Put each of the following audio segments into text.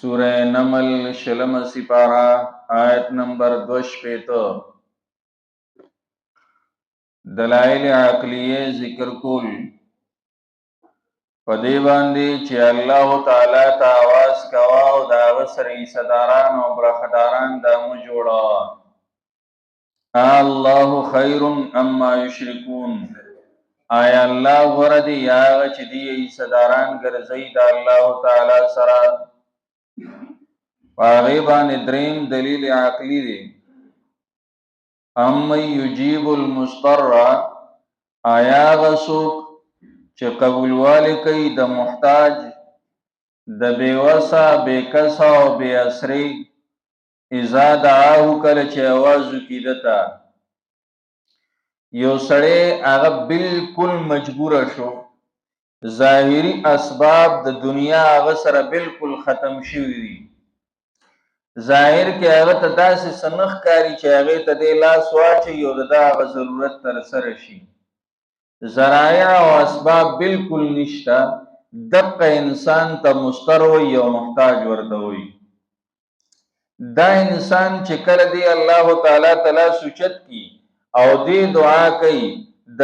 سورہ نمل شلم سپارہ آیت نمبر 2 دلائل عقلیه ذکر کول په دې باندې چې الله تعالی ته आवाज کوا او دا غسرې صداران او برخداران د مو جوړا الله خیر اما یشرکون آیا الله ورته یا چې دی صداران ګرځي د الله تعالی سره غیبان دریم دلیل عقلی دی اما یجیب المضطر آیا غسوک چې قبول والی کوي د محتاج د بیوسا بیکسا او بی اسری اذا دعاه کله چې आवाज کیدتا یو سړی هغه بالکل مجبور شو ظاهری اسباب د دنیا هغه سره بالکل ختم شوی دي ظاهر کې هغه ته داسې سنخ کاری چې هغه ته د لاس واچي او دغه ضرورت تر سره شي ذرایع او اسباب بالکل نشته دغه انسان ته مضطر وي او محتاج ورته وي دا انسان چې کله دی الله تعالی سوچت کی او دی دعا کوي د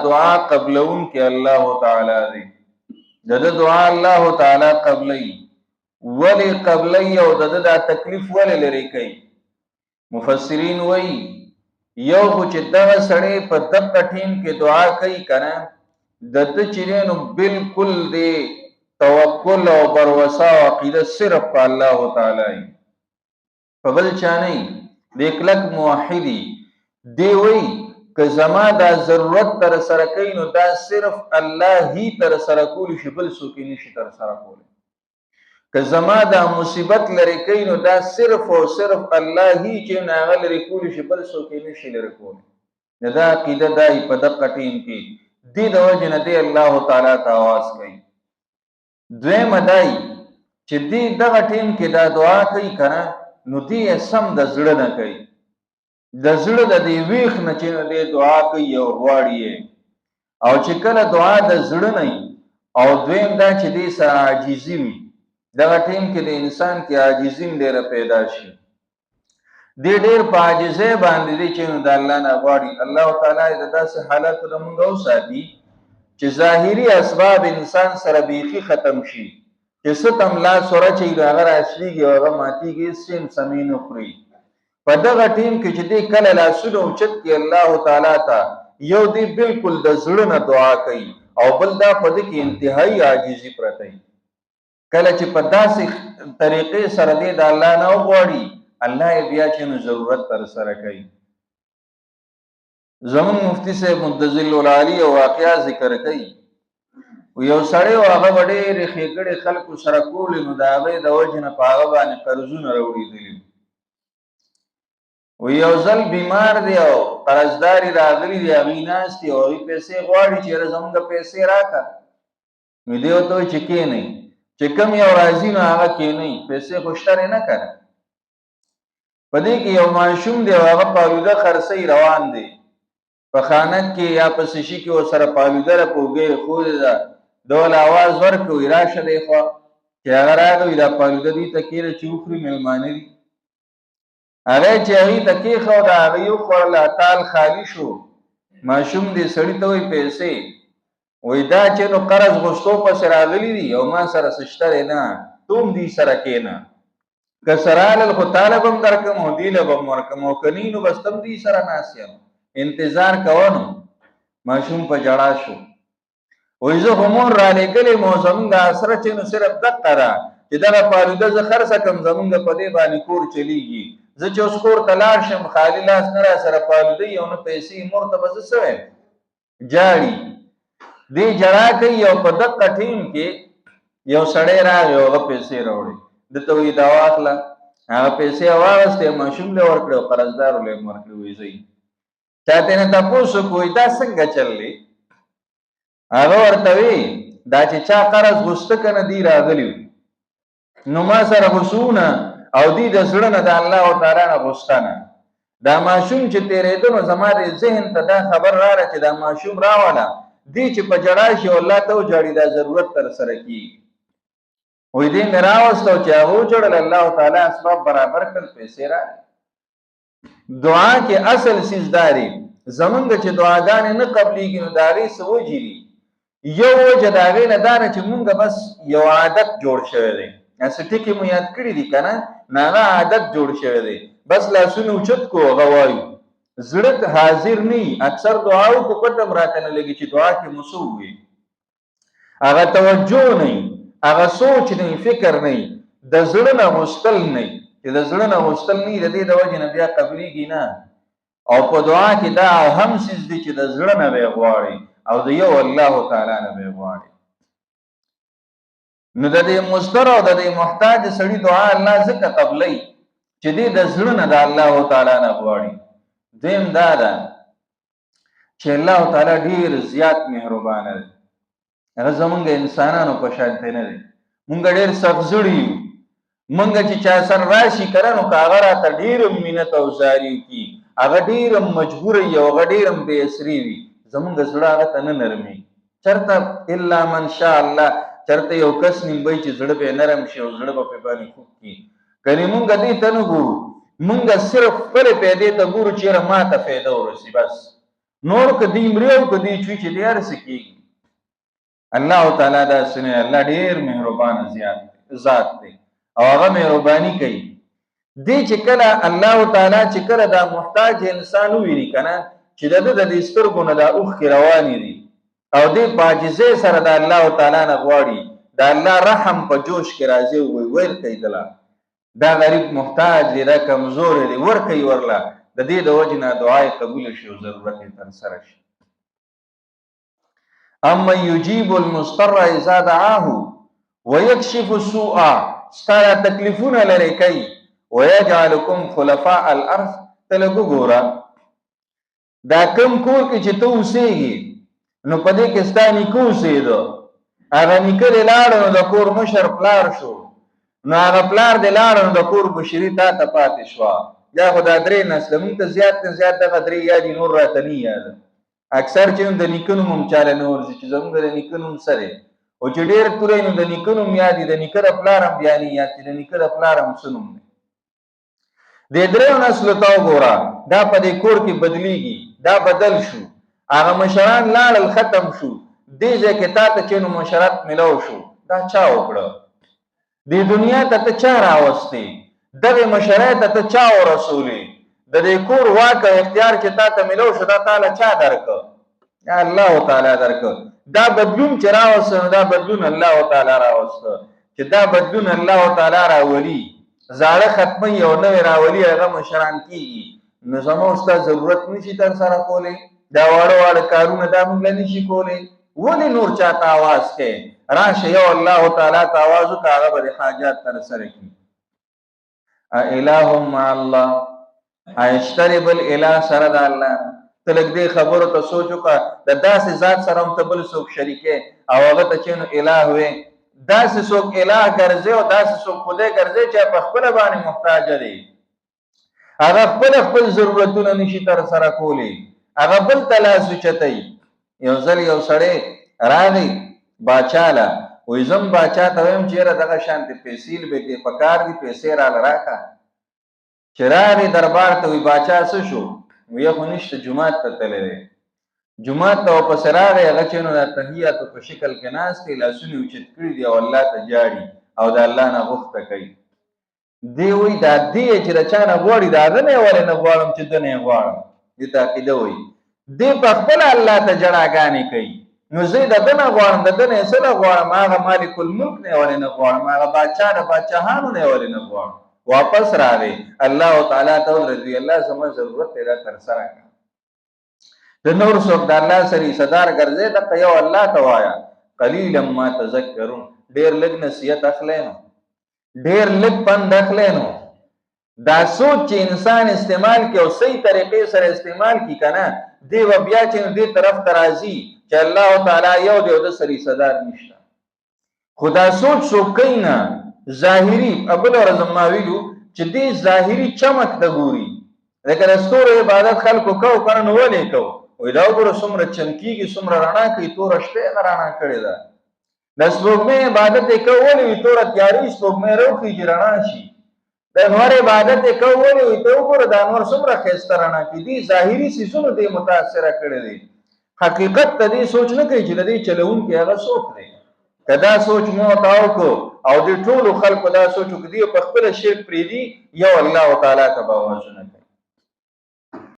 دعا قبلون کې الله تعالی دی د دعا الله تعالی قبلي ولی قبلی او د تکلیف ولی لري کوي مفسرین وای یو خو چې دغه سړی په دغه ټیم کې دعا کوي کنه د چیرینو بالکل دی توکل او بروسا او عقیده صرف په الله تعالی په بل چا نه د کلک موحدی دی وای که زما دا ضرورت تر سره کوي نو دا صرف الله هی تر سره کول شي بل څوک نشي تر سره کول که زما دا مصیبت لري کوي نو دا صرف او صرف الله هی چې ناغه لري کول شي بل څوک نشي لري کول دا عقیده دای په دغه ټیم کې دی د وجه نه دی الله تعالی ته आवाज کوي دویم دای چې دی دغه ټیم کې دا دعا کوي کنه نو دی سم د زړه نه کوي د زړه د دی ویخ نه چې دی دعا کوي او غواړي او چې کله دعا د زړه نه او دویم دا چې دی سره عاجزي وي دغه ټیم کې د انسان کې عاجزي ډېر پیدا شي دی ډېر په عاجزۍ باندې دی چې د الله نه غواړي الله تعالی د داسې حالت د موږ وساتي چې ظاهري اسباب انسان سره بیخي ختم شي چې ستم لا سره چې هغه راشيږي او هغه ماتيږي سیم سمين خوري په دغه ټیم کې چې دی کله لاسونه اوچت کې الله تعالی ته یو دی بالکل د زړه نه دعا کوي او بل دا په دې کې انتهایی عاجزي پرته کله چې په داسې طریقې سره دی د الله نه وغواړي الله یې بیا چې نو ضرورت تر سره کوي زمون مفتی صاحب مدذل العالی او واقعا ذکر کوي یو سړی او هغه ډېر خېګړې خلکو سره کول نو دا هغه د وجه نه په هغه باندې قرضونه راوړي دي و یو ځل بیمار دی او قرضداري راغلي دی هغه ناستي او پیسې غواړي چې زموږ پیسې راکړه نو دی ته چې کې نه چې کم یو راځي نو هغه کې نه پیسې خوشتره نه کړي پدې کې یو ماشوم دی هغه پالوده خرڅي روان دی په خانه کې یا په سشي کې وسره پالوده راپوګي خو دا ډول आवाज ورکوي راشه دی خو چې هغه راغی دا پالوده دي تکیره چوخري ملمانه دي هغه چې هغه تکي خو دا هغه یو خپل تعال خالی شو ماشوم دې سړی ته وي پیسې وای دا چې نو قرض غوښتو پس راغلی دي او ما سره سشتره نه توم دې سره کېنا کسرال خو طالبم درکم او دی له بمرکم او کنینو بس تم دې سره ناسیم انتظار کوونو ماشوم په جړا شو وای زه همون را لګلې موسم دا سره چې نو صرف دقه را چې دا پالوده ز خرڅ کم زمونږ په دې باندې کور چلیږي زه چې اوس کور تلار شم خالی لاس نه را سره پالوده یو نه پیسې مرتبه سوي جاړي دی جړا کوي او په دغه ټیم کې یو سړی راغی او هغه پیسې راوړي دته وی دا واخله هغه پیسې واغسته ماشوم له ورکړو قرضدار له ورکړو وی زی چاته نه تاسو کوی دا څنګه چللی هغه ورته وی دا چې چا قرض غوسته کنه دی راغلی نو ما سره غوسونه او دی د زړه نه د الله تعالی نه غوستانه دا ماشوم چې تیرې دنو زماره ذهن ته دا خبر راړه چې دا ماشوم راواله دی چې په جړا شي الله ته جوړی دا ضرورت تر سره کی وې دې مې راوستو چې هغه وجړل، الله تعالی اسباب برابر کړل، پیسې راغلې. دعا کې اصل سیز داري زمونږ چې دعاګانې نه قبلېږي نو د هغې څه وجې دي. یو وجه د هغې نه دا ده چې مونږ بس یو عادت جوړ شوی دی، هسې ټکي مو یاد کړي دي که نه، نو هغه عادت جوړ شوی دی، بس لاسونه اوچت کو هغه وایو، زړه حاضر نه وي. اکثر دعا وکړو پته م راته نه لګي چې دعا کې مو څه ووایي، هغه توجه نه وي، هغه سوچ نه وي، فکر نه وي، د زړه نه غوښتل نه وي. چې د زړه نه غوښتل نه وي د دې د وجې نه بیا قبلېږي نه. او په دعا کې دا هم څیز دی چې د زړه نه به یې غواړي او د یو الله تعالی نه به یې غواړي. نو د دې مضطر او د دې محتاج سړي دعا الله ځکه قبلوي چې دې د زړه نه د الله تعالی نه غواړي. دویم دا ده چې الله تعالی ډېر زیات مهربانه دی، هغه زمونږ انسانانو په شانتې نه دی. مونږ ډېر سختزړي یو، مونږ چې چا سره راشي که نه نو که هغه راته ډېر منت او زاري وکړي، هغه ډېر مجبوره وي او هغه ډېر بېعسري وي، زمونږ زړه هغه ته نه نرمي. چېرته الا من شاء الله چېرته یو کس نیمبئ چې زړه به یې نرم شي او زړه به پرې باندې خوږ کړي. کنې مونږ دې ته نه ګورو، مونږ صرف خپلې پیدې ته ګورو چې یاره ما ته فایده ورسي بس، نور که دوی مري او که دوی چوي چې دی هر څه کېږي. الله تعالی داسې نه، الله ډېر مهربانه ذات دی او هغه مهرباني کوي. دی چې کله الله تعالی چې کله دا محتاج انسان وویني که نه چې د ده د دې سترګو نه دا اوښکې روانې دي او دې په عاجزۍ سره د الله تعالی نه غواړي، د الله رحم په جوش کې راځي او ویل کوي دله دا غریب محتاج دی، دا کمزور دی، ورکوي ورله، د دې د وجې نه دعا یې قبوله شي او ضرورت یې ترسره شي. اما یجیب المضطر اذا دعاه ویکشف السوء، ستا تکلیفونه لرې کوي، ویجعلکم خلفاء الارض. ته لږ وګوره دا کم کور کې چې ته اوسېږي نو په دې کې ستا نیکه اوسېده، هغه نیکه دې لاړه نو د کور مشر پلار شو، نو هغه پلار دې لاړه نو د کور مشري تا ته پاتې شوه. یا خو دا درې نسله مونږ ته زیات نه زیات دغه درې یادي، نور راته نه یاده. اکثر چې د نیکه نوم هم چاله نه ورځي چې زمونږ د نیکه نوم څه دی، او چې ډېر توری نو د نیکه نوم یاد دي، د نیکه د پلار هم بیا نه یاد چې د نیکه د پلار هم څه نوم دی. دې دریو نسلو ته وګوره دا په دې کور کې بدلیږي، دا بدل شو، هغه مشران لاړل ختم شو، دې ځای کې تا ته چې نو مشرت میلاو شو، دا چا وکړه؟ دې دنیا ته ته چا راوستې؟ دغې مشرۍ ته ته چا ورسولې؟ د دې کور واک او اختیار چې تا ته میلاو شو دا تاله چا درکړه؟ الله تعالی درکړه. دا بدلون چې راوسته نو دا بدلون الله تعالی راوسته، چې دا بدلون الله تعالی راولي، زاړه ختمي او نوې راولي، هغه مشران کېږي. نو زموږ ستا ضرورت نشي ترسره کولی، دا واړه واړه کارونه دا موږ له نشي کولی. ولې نور چا ته آواز کوې؟ راشه یو الله تعالی ته آواز وکړه، هغه به د حاجات ترسره کړي. اله مع الله، اشتري بل اله سره د الله. ته لږ دې خبرو ته سوچ وکړه، د داسې ذات سره هم ته بل څوک شریکې او هغه ته چې نو اله وې. داسې څوک اله ګرځې او داسې څوک خدای ګرځې چې په خپله باندې محتاج دی، هغه خپل ضرورتونه نشي ترسره کولی، هغه بل ته لاس اوچتوي. یو ځل یو سړی راغی باچا له، وایي زه هم باچا ته وایم چې یاره دغه شانتې پیسې به کې پکار دي، پیسې راله راکړه. چې راغی دربار ته، وایي باچا څه شو؟ وایي خو نشته، جومات ته تللی دی. جومات ته ورپسې راغی، هغه چې نو د تحیاتو په شکل کې ناست دی، لاسونه یې اوچت کړي دي او الله ته جاړي او د الله نه غوښته کوي. دی وایي دا دی چې د چا نه غواړي، د هغه نه یې ولې نه غواړم چې ده نه یې غواړم. دې ته عقیده وایي. دی په خپله الله ته جړاګانې کوي، نو زه د ده نه غواړم، د ده نه یې څه نه غواړم، هغه مالک الملک نه یې ولې نه غواړم، هغه باچا د باچاهانو نه یې ولې نه غواړم. واپس راغی الله تعالی ته رضی الله زما ضرورت یې را ترسره کړه. د نور څوک د الله سره حصه‌دار ګرځې، دغه یو الله ته وایه. قلیلا ما تذکرون، ډېر لږ نصیحت اخلی نو، ډېر لږ پند اخلی نو. دا سوچ چې انسان استعمال کړي او صحیح طریقې سره استعمال کړي که نه، دی به بیا چې دې طرف ته راځي چې الله تعالی یو دی او د سره حصه‌دار نشته. خو دا سوچ څوک کوي نه، ظاهري. بله ورځ ما ویلو چې دې ظاهري چمک ته ګوري، لکه د ستورو عبادت خلکو کوو که نه، نو ولې کوو؟ وایي دا وګوره څومره چمکېږي، څومره رڼا کوي، توره شپه یې رڼا کړې ده. د سپوږمۍ عبادت یې کولی وي توره تیارې سپوږمۍ راوخیږي رڼا شي د انور عبادت یې کولی وي ته وګوره د انور څومره ښایسته رڼا کړي دي ظاهري څیزونو دې متاثره کړی دی حقیقت ته دې سوچ نه کوي چې د دې چلوونکی هغه څوک دی که دا سوچ مو ورته وکړو او د ټولو خلکو دا سوچ وکړي په خپله شرک پرېږدي یو الله تعالی ته به اوازونه کوي